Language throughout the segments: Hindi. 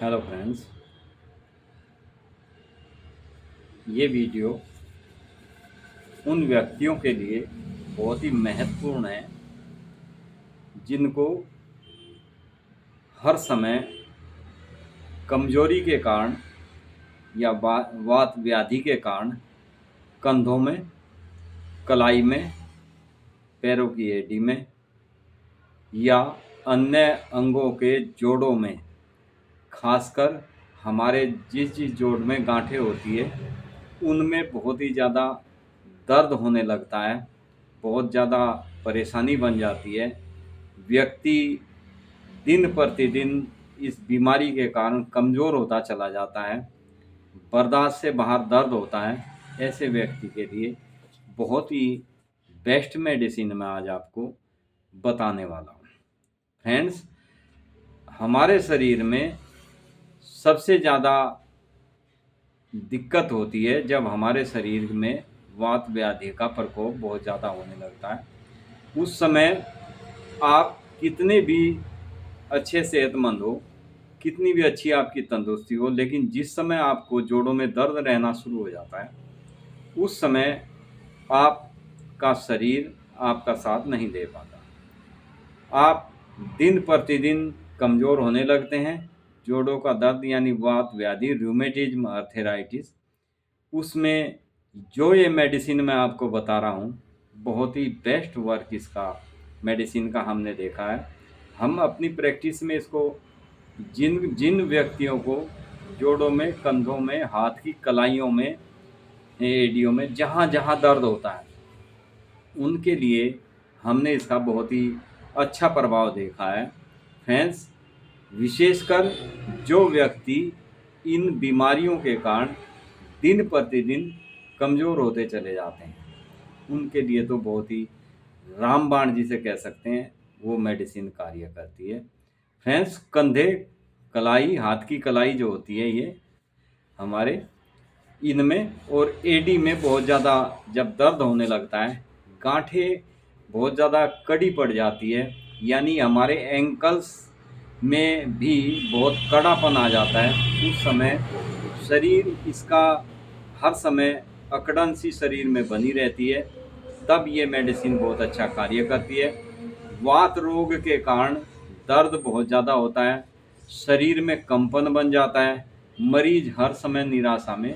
हेलो फ्रेंड्स, ये वीडियो उन व्यक्तियों के लिए बहुत ही महत्वपूर्ण है जिनको हर समय कमजोरी के कारण या वात व्याधि के कारण कंधों में, कलाई में, पैरों की एड़ी में या अन्य अंगों के जोड़ों में, खासकर हमारे जिस जिस जोड़ में गांठें होती है उनमें बहुत ही ज़्यादा दर्द होने लगता है, बहुत ज़्यादा परेशानी बन जाती है। व्यक्ति दिन प्रतिदिन इस बीमारी के कारण कमज़ोर होता चला जाता है, बर्दाश्त से बाहर दर्द होता है। ऐसे व्यक्ति के लिए बहुत ही बेस्ट मेडिसिन मैं आज आपको बताने वाला हूँ। फ्रेंड्स, हमारे शरीर में सबसे ज़्यादा दिक्कत होती है जब हमारे शरीर में वात व्याधि का प्रकोप बहुत ज़्यादा होने लगता है। उस समय आप कितने भी अच्छे सेहतमंद हो, कितनी भी अच्छी आपकी तंदुरुस्ती हो, लेकिन जिस समय आपको जोड़ों में दर्द रहना शुरू हो जाता है उस समय आपका शरीर आपका साथ नहीं दे पाता। आप दिन प्रतिदिन कमज़ोर होने लगते हैं। जोड़ों का दर्द यानी वात व्याधि, रूमेटिज्म, आर्थराइटिस, उसमें जो ये मेडिसिन मैं आपको बता रहा हूँ बहुत ही बेस्ट वर्क इसका मेडिसिन का हमने देखा है। हम अपनी प्रैक्टिस में इसको जिन जिन व्यक्तियों को जोड़ों में, कंधों में, हाथ की कलाइयों में, एड़ियों में, जहाँ जहाँ दर्द होता है उनके लिए हमने इसका बहुत ही अच्छा प्रभाव देखा है। फ्रेंड्स, विशेषकर जो व्यक्ति इन बीमारियों के कारण दिन प्रतिदिन कमज़ोर होते चले जाते हैं उनके लिए तो बहुत ही रामबाण जिसे कह सकते हैं वो मेडिसिन कार्य करती है। फ्रेंड्स, कंधे, कलाई, हाथ की कलाई जो होती है ये हमारे इनमें और एडी में बहुत ज़्यादा जब दर्द होने लगता है, गांठें बहुत ज़्यादा कड़ी पड़ जाती है, यानी हमारे एंकल्स में भी बहुत कड़ापन आ जाता है। उस समय शरीर इसका हर समय अकड़न सी शरीर में बनी रहती है, तब ये मेडिसिन बहुत अच्छा कार्य करती है। वात रोग के कारण दर्द बहुत ज़्यादा होता है, शरीर में कंपन बन जाता है, मरीज हर समय निराशा में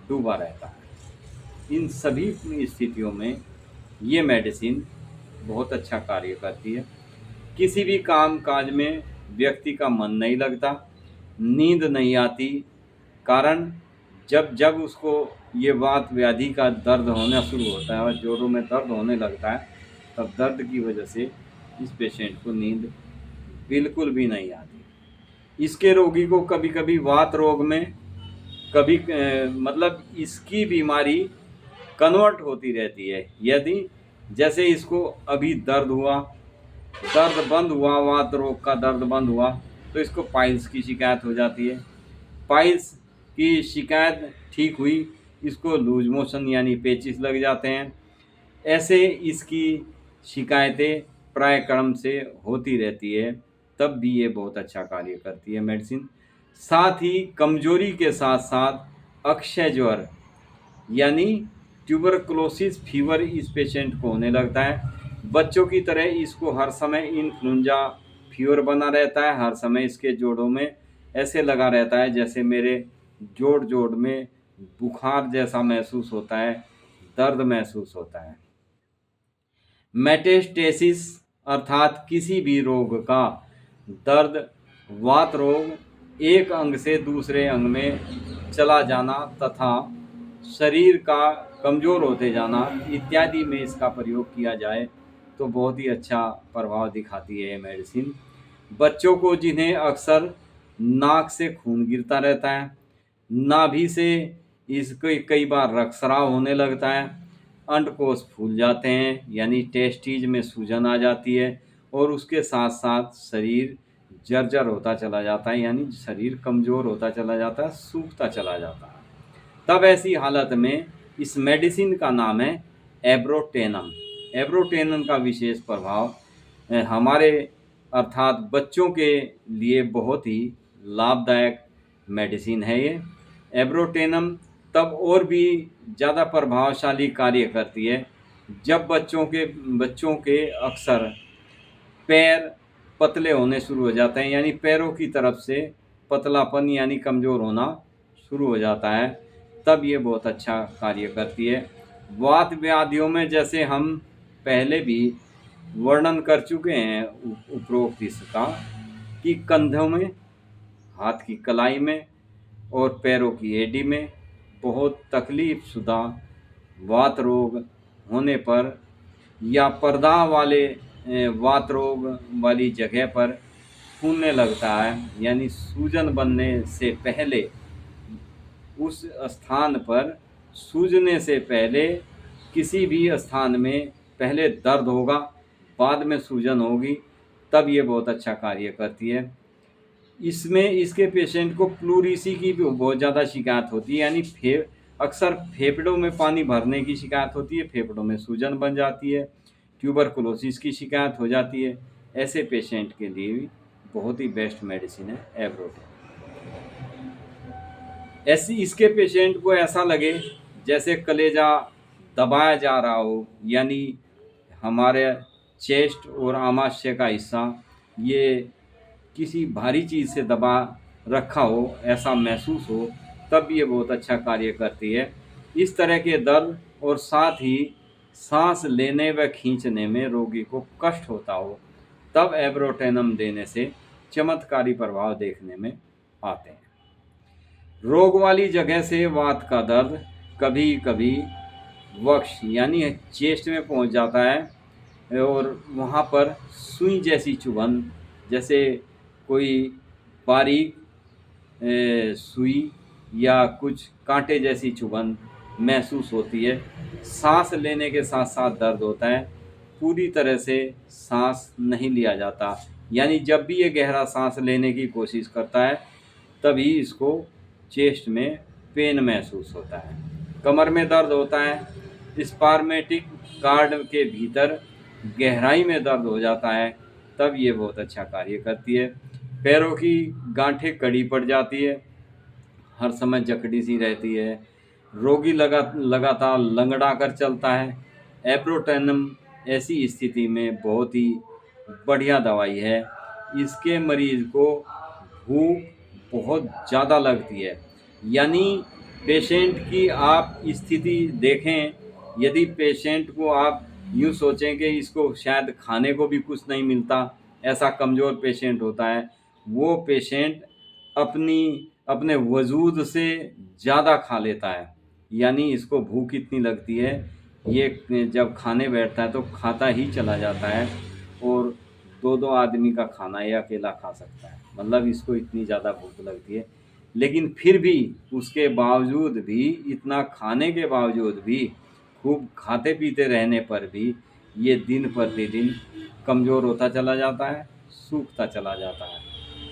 डूबा रहता है। इन सभी स्थितियों में ये मेडिसिन बहुत अच्छा कार्य करती है। किसी भी काम काज में व्यक्ति का मन नहीं लगता, नींद नहीं आती, कारण जब जब उसको ये वात व्याधि का दर्द होना शुरू होता है और जोड़ों में दर्द होने लगता है तब दर्द की वजह से इस पेशेंट को नींद बिल्कुल भी नहीं आती। इसके रोगी को कभी कभी वात रोग में, कभी मतलब इसकी बीमारी कन्वर्ट होती रहती है। यदि जैसे इसको अभी दर्द हुआ, दर्द बंद हुआ, वात रोग का दर्द बंद हुआ तो इसको पाइल्स की शिकायत हो जाती है। पाइल्स की शिकायत ठीक हुई, इसको लूज मोशन यानी पेचिस लग जाते हैं। ऐसे इसकी शिकायतें प्राय क्रम से होती रहती है, तब भी ये बहुत अच्छा कार्य करती है मेडिसिन। साथ ही कमजोरी के साथ साथ अक्षय ज्वर यानी ट्यूबरकुलोसिस फीवर इस पेशेंट को होने लगता है। बच्चों की तरह इसको हर समय इन्फ्लुएंजा फीवर बना रहता है, हर समय इसके जोड़ों में ऐसे लगा रहता है जैसे मेरे जोड़ जोड़ में बुखार जैसा महसूस होता है, दर्द महसूस होता है। मेटेस्टेसिस अर्थात किसी भी रोग का दर्द, वात रोग एक अंग से दूसरे अंग में चला जाना तथा शरीर का कमज़ोर होते जाना इत्यादि में इसका प्रयोग किया जाए तो बहुत ही अच्छा प्रभाव दिखाती है ये मेडिसिन। बच्चों को जिन्हें अक्सर नाक से खून गिरता रहता है, नाभि से इसको कई बार रक्तस्राव होने लगता है, अंडकोश फूल जाते हैं यानी टेस्टीज में सूजन आ जाती है और उसके साथ साथ शरीर जर्जर होता चला जाता है यानी शरीर कमज़ोर होता चला जाता है, सूखता चला जाता है। तब ऐसी हालत में इस मेडिसिन का नाम है एब्रोटेनम। एब्रोटेनम का विशेष प्रभाव हमारे अर्थात बच्चों के लिए बहुत ही लाभदायक मेडिसिन है ये। एब्रोटेनम तब और भी ज़्यादा प्रभावशाली कार्य करती है जब बच्चों के अक्सर पैर पतले होने शुरू हो जाते हैं, यानी पैरों की तरफ से पतलापन यानी कमज़ोर होना शुरू हो जाता है, तब ये बहुत अच्छा कार्य करती है। वात व्याधियों में जैसे हम पहले भी वर्णन कर चुके हैं उपरोक्त इसका, कि कंधों में, हाथ की कलाई में और पैरों की एड़ी में बहुत तकलीफ शुदा वात रोग होने पर, या प्रदाह वाले वात रोग वाली जगह पर फूलने लगता है, यानी सूजन बनने से पहले उस स्थान पर, सूजने से पहले किसी भी स्थान में पहले दर्द होगा, बाद में सूजन होगी, तब ये बहुत अच्छा कार्य करती है। इसमें इसके पेशेंट को प्लूरिसी की भी बहुत ज़्यादा शिकायत होती है, यानी अक्सर फेफड़ों में पानी भरने की शिकायत होती है, फेफड़ों में सूजन बन जाती है, ट्यूबरकुलोसिस की शिकायत हो जाती है। ऐसे पेशेंट के लिए भी बहुत ही बेस्ट मेडिसिन है एब्रोटेन। ऐसी इसके पेशेंट को ऐसा लगे जैसे कलेजा दबाया जा रहा हो, यानी हमारे चेस्ट और आमाशय का हिस्सा ये किसी भारी चीज़ से दबा रखा हो, ऐसा महसूस हो, तब ये बहुत अच्छा कार्य करती है। इस तरह के दर्द और साथ ही सांस लेने व खींचने में रोगी को कष्ट होता हो, तब एब्रोटेनम देने से चमत्कारी प्रभाव देखने में आते हैं। रोग वाली जगह से वात का दर्द कभी कभी वक्ष यानी चेस्ट में पहुंच जाता है और वहाँ पर सुई जैसी चुभन, जैसे कोई बारीक सुई या कुछ कांटे जैसी चुभन महसूस होती है। सांस लेने के साथ साथ दर्द होता है, पूरी तरह से सांस नहीं लिया जाता, यानी जब भी ये गहरा सांस लेने की कोशिश करता है तभी इसको चेस्ट में पेन महसूस होता है। कमर में दर्द होता है, स्पार्मेटिक कार्ड के भीतर गहराई में दर्द हो जाता है, तब ये बहुत अच्छा कार्य करती है। पैरों की गांठें कड़ी पड़ जाती है, हर समय जकड़ी सी रहती है, रोगी लगातार लंगड़ा कर चलता है। एब्रोटेनम ऐसी स्थिति में बहुत ही बढ़िया दवाई है। इसके मरीज़ को भूख बहुत ज़्यादा लगती है, यानी पेशेंट की आप स्थिति देखें, यदि पेशेंट को आप यूँ सोचें कि इसको शायद खाने को भी कुछ नहीं मिलता, ऐसा कमज़ोर पेशेंट होता है, वो पेशेंट अपने वजूद से ज़्यादा खा लेता है, यानी इसको भूख इतनी लगती है, ये जब खाने बैठता है तो खाता ही चला जाता है और 2-2 आदमी का खाना ये अकेला खा सकता है, मतलब इसको इतनी ज़्यादा भूख लगती है। लेकिन फिर भी उसके बावजूद भी, इतना खाने के बावजूद भी, खूब खाते पीते रहने पर भी ये दिन प्रतिदिन कमज़ोर होता चला जाता है, सूखता चला जाता है।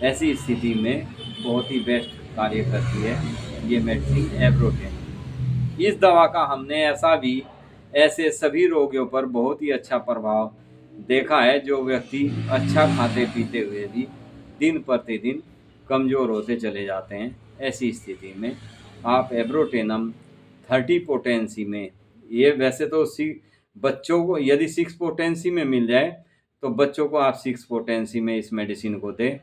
ऐसी स्थिति में बहुत ही बेस्ट कार्य करती है ये मेडिसिन एब्रोटेन। इस दवा का हमने ऐसे सभी रोगियों पर बहुत ही अच्छा प्रभाव देखा है, जो व्यक्ति अच्छा खाते पीते हुए भी दिन प्रतिदिन कमज़ोर होते चले जाते हैं। ऐसी स्थिति में आप एब्रोटेनम 30 पोटेंसी में, ये वैसे तो बच्चों को यदि 6 पोटेंसी में मिल जाए तो बच्चों को आप 6 पोटेंसी में इस मेडिसिन को दें,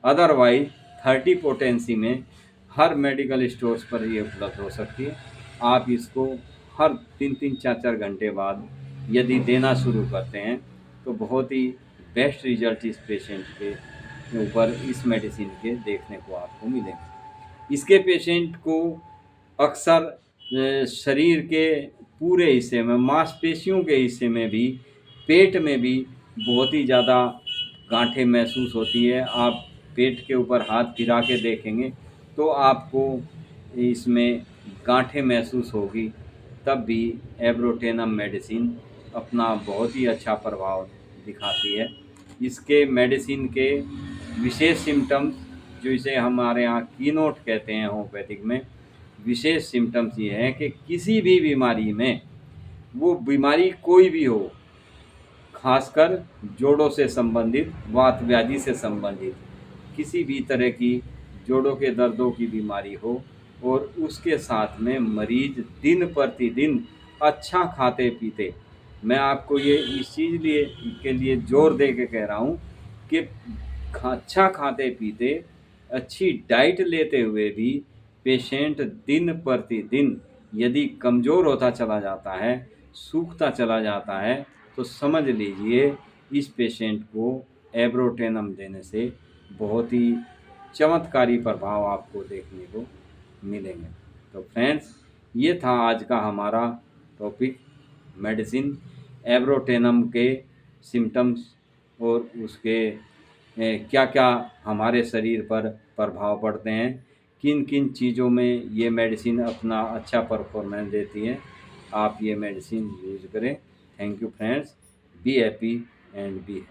अदरवाइज 30 पोटेंसी में हर मेडिकल स्टोर्स पर ये उपलब्ध हो सकती है। आप इसको हर 3-3, 4-4 घंटे बाद यदि देना शुरू करते हैं तो बहुत ही बेस्ट रिजल्ट इस पेशेंट के ऊपर इस मेडिसिन के देखने को आपको मिलेंगे। इसके पेशेंट को अक्सर शरीर के पूरे हिस्से में, मांसपेशियों के हिस्से में भी, पेट में भी बहुत ही ज़्यादा गांठें महसूस होती है। आप पेट के ऊपर हाथ फिरा के देखेंगे तो आपको इसमें गांठें महसूस होगी, तब भी एब्रोटेनम मेडिसिन अपना बहुत ही अच्छा प्रभाव दिखाती है। इसके मेडिसिन के विशेष सिम्टम्स, जो इसे हमारे यहाँ कीनोट कहते हैं होम्योपैथिक में, विशेष सिम्टम्स ये हैं कि किसी भी बीमारी में, वो बीमारी कोई भी हो, खासकर जोड़ों से संबंधित, वात व्याधि से संबंधित किसी भी तरह की जोड़ों के दर्दों की बीमारी हो, और उसके साथ में मरीज दिन प्रतिदिन अच्छा खाते पीते, मैं आपको ये इस चीज़ के लिए जोर दे के कह रहा हूँ कि अच्छा खाते पीते अच्छी डाइट लेते हुए भी पेशेंट दिन प्रतिदिन यदि कमज़ोर होता चला जाता है, सूखता चला जाता है, तो समझ लीजिए इस पेशेंट को एब्रोटेनम देने से बहुत ही चमत्कारी प्रभाव आपको देखने को मिलेंगे। तो फ्रेंड्स, ये था आज का हमारा टॉपिक, मेडिसिन, एब्रोटेनम के सिम्टम्स और उसके क्या क्या हमारे शरीर पर प्रभाव पड़ते हैं, किन किन चीज़ों में ये मेडिसिन अपना अच्छा परफॉर्मेंस देती है। आप ये मेडिसिन यूज़ करें। Thank you friends, be happy and B